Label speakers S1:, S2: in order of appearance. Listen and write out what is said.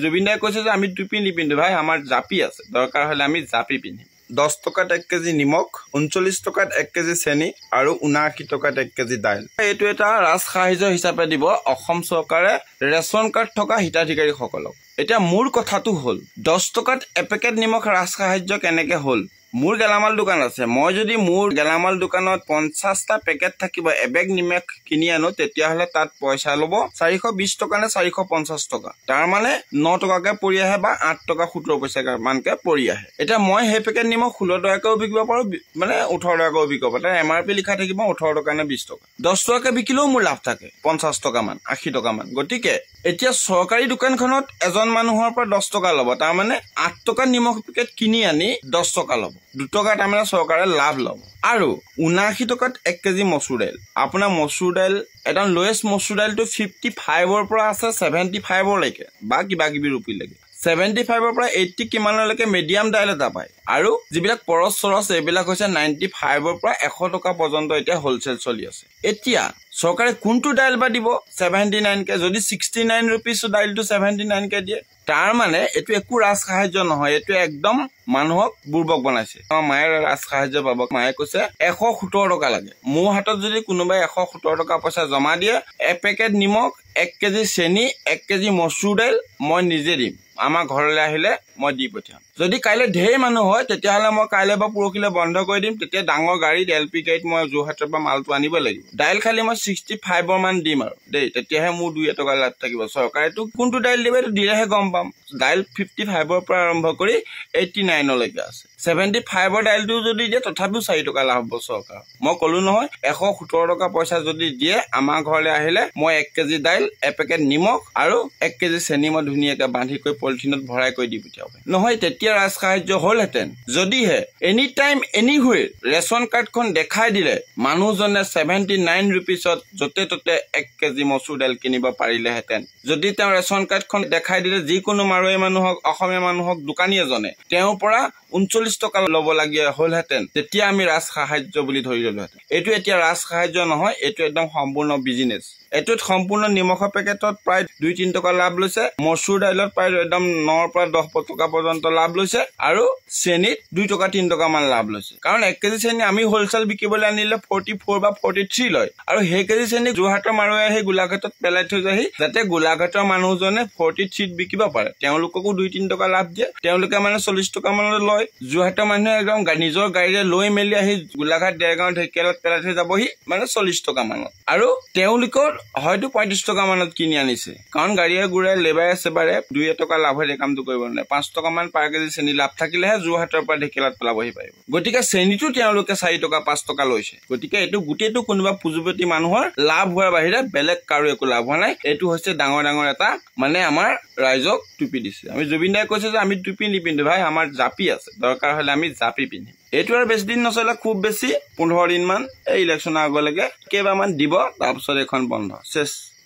S1: জুবিন দাই কৈছে যে আমি টুপি নিপিন্ধো ভাই, আমাৰ জাপি আছে, দৰকাৰ হলে আমি জাপি পিন্ধিম। 10 টকাত 1 কেজি নিমখ, 39 টকাত 1 কেজি চেনি আৰু 79 টকাত 1 কেজি দাইল। এইটো এটা ৰাজসাহায্য হিচাপে দিব অসম চৰকাৰে ৰেচন কাৰ্ড থকা হিতাধিকাৰীসকলক। এতিয়া মোৰ কথাটো হ'ল 10 টকাত এপেকেট নিমখ ৰাজসাহায্য কেনেকে হ'ল? মোৰ গেলামাল দোকান আছে, মই যদি মোৰ গেলামাল দোকানত 50টা পেকেট থাকিব এবেগ নিমখ কিনি আনো, তেতিয়াহ'লে তাত পইচা ল'ব 420 টকা নে 450 টকা। তাৰ মানে 9 টকাকে পৰি আহে বা 8 টকা 70 পইচা মানকে পৰি আহে। এতিয়া মই সেই পেকেট নিমখ 16 টকাকেও বিকিব পাৰো, মানে 18 টকাকেও বিকিব পাৰো। তাৰ MRP লিখা থাকিব 18 টকা নে 20 টকা। 10 টকাকে বিকিলেও মোৰ লাভ থাকে 50 টকা মান, 80 টকা মান। গতিকে এতিয়া চৰকাৰী দোকানখনত এজন মানুহৰ পৰা 10 টকা ল'ব, তাৰ মানে 8 টকা নিমখ পেকেট কিনি আনি 10 টকা ল'ব, 2 টকা তাৰমানে চৰকাৰে লাভ ল'ব। আৰু 79 টকাত 1 কেজি মচুৰ দাইল। আপোনাৰ মচুৰ দাইল একদম লোৱেষ্ট মচুৰ দাইলটো 55ৰ পৰা আছে 75লৈকে বা কিবা কিবি ৰুপিলৈকে। 75ৰ পৰা 80 কিমানলৈকে মিডিয়াম দাইল এটা পায়। আৰু যিবিলাক পৰচ চৰচ এইবিলাক হৈছে 95ৰ পৰা 100 টকা পৰ্যন্ত এতিয়া হোলচেল চলি আছে। এতিয়া চৰকাৰে কোনটো দাইল বা দিব 79কে? যদি 69 ৰুপিছ দাইলটো 79কে দিয়ে, তাৰ মানে এইটো একো ৰাজসাহায্য নহয়, এইটো একদম মানুহক বুৰ্বক বনাইছে। আমাৰ মায়ে ৰাজসাহায্য পাব, মায়ে কৈছে 117 টকা লাগে। মোৰ হাতত যদি কোনোবাই 117 টকা পইচা জমা দিয়ে, এপেকেট নিমখ, 1 কেজি চেনি, 1 কেজি মচুৰ দাইল মই নিজে দিম। আমাৰ ঘৰলৈ আহিলে মই দি পঠিয়াম। যদি কাইলৈ ঢেৰ মানুহ হয়, তেতিয়াহ'লে মই কাইলৈ বা পৰহিলৈ বন্ধ কৰি দিম। তেতিয়া ডাঙৰ গাড়ীত LP গাড়ীত মই যোৰহাটৰ পৰা মালটো আনিব লাগিব। দাইল খালি মই 65ৰ মান দিম আৰু দেই, তেতিয়াহে মোৰ 2 টকা লাভ থাকিব। চৰকাৰেতো কোনটো দাইল দিব এইটো দিলেহে গম পাম। দাইল 55ৰ পৰা আৰম্ভ কৰি 89লৈকে আছে। 75ৰ দাইলটো যদি দিয়ে তথাপিও 4 টকা লাভ হ'ব চৰকাৰ। মই ক'লো নহয় 117 টকা পইচা যদি দিয়ে, আমাৰ ঘৰলৈ আহিলে মই 1 কেজি দাইল, এপেকেট নিমখ আৰু 1 কেজি চেনি মই ধুনীয়াকৈ বান্ধি কৰি পলিথিনত ভৰাই কৰি দি পঠিয়াব। নহয় তেতিয়া ৰাজসাহায্য হ'লহেঁতেন যদিহে এনি টাইম এনিহুৱে ৰেচন কাৰ্ডখন দেখাই দিলে মানুহজনে 79 ৰুপিছত য'তে ত'তে 1 কেজি মচুৰ দাইল কিনিব পাৰিলেহেঁতেন। যদি তেওঁ ৰেচন কাৰ্ডখন দেখাই দিলে যিকোনো মাৰোৱাৰী মানুহক, অসমীয়া মানুহক, দোকানী এজনে তেওঁৰ পৰা 39 টকা ল'ব লগীয়া হ'লহেঁতেন, তেতিয়া আমি ৰাজসাহায্য বুলি ধৰি ল'লোহেঁতেন। এইটো এতিয়া ৰাজসাহায্য নহয়, এইটো একদম সম্পূৰ্ণ বিজনেছ। এইটোত সম্পূৰ্ণ নিমখৰ পেকেটত প্ৰায় 2-3 টকা লাভ লৈছে, মচুৰ দাইলত প্ৰায় একদম 9ৰ পৰা 10 টকা পৰ্যন্ত লাভ লৈছে, আৰু চেনিত 2 টকা 3 টকা মান লাভ লৈছে। কাৰণ 1 কেজি চেনি আমি হোলচেল বিকিবলৈ আনিলে 44 বা 43 লয়, আৰু সেই কেজি চেনি যোৰহাটৰ মাৰোৱাৰী আহি গোলাঘাটত পেলাই থৈ যায়হি, যাতে গোলাঘাটৰ মানুহজনে 43ত বিকিব পাৰে। তেওঁলোককো 2-3 টকা লাভ দিয়ে, তেওঁলোকে মানে 40 টকা মানত লয়। যোৰহাটৰ মানুহে একদম নিজৰ গাড়ীৰে লৈ মেলি আহি গোলাঘাট, দেৰগাঁও, ঢেকীয়ালত পেলাই থৈ যাবহি, মানে 40 টকা মানত। আৰু তেওঁলোকৰ হয়তো 35 টকা মানত কিনি আনিছে, কাৰণ গাড়ীয়ে গুড়াই লেবাৰে চেবাৰে 2 টকা লাভ হৈ কামটো কৰিব নোৱাৰে। 5 টকা মান পাৰ কেজি চেনি লাভ থাকিলেহে যোৰহাটৰ পৰা ঢেকীয়ালত পেলাবহি পাৰিব। গতিকে চেনিটো তেওঁলোকে 4 টকা 5 টকা লৈছে। গতিকে এইটো গোটেইটো কোনোবা পুঁজিপতি মানুহৰ লাভ হোৱাৰ বাহিৰে বেলেগ কাৰো একো লাভ হোৱা নাই। এইটো হৈছে ডাঙৰ ডাঙৰ এটা মানে আমাৰ ৰাইজক টুপি দিছে। আমি জুবিন দাই কৈছে যে আমি টুপি নিপিন্ধো ভাই, আমাৰ জাপি আছে, দৰকাৰ হলে আমি জাপি পিন্ধিম। এইটো আৰু বেছি দিন নচলে, খুব বেছি 15 দিন মান, এই ইলেকশ্যনৰ আগলৈকে কেইবাৰমান দিব, তাৰপিছত এইখন বন্ধ চেচ।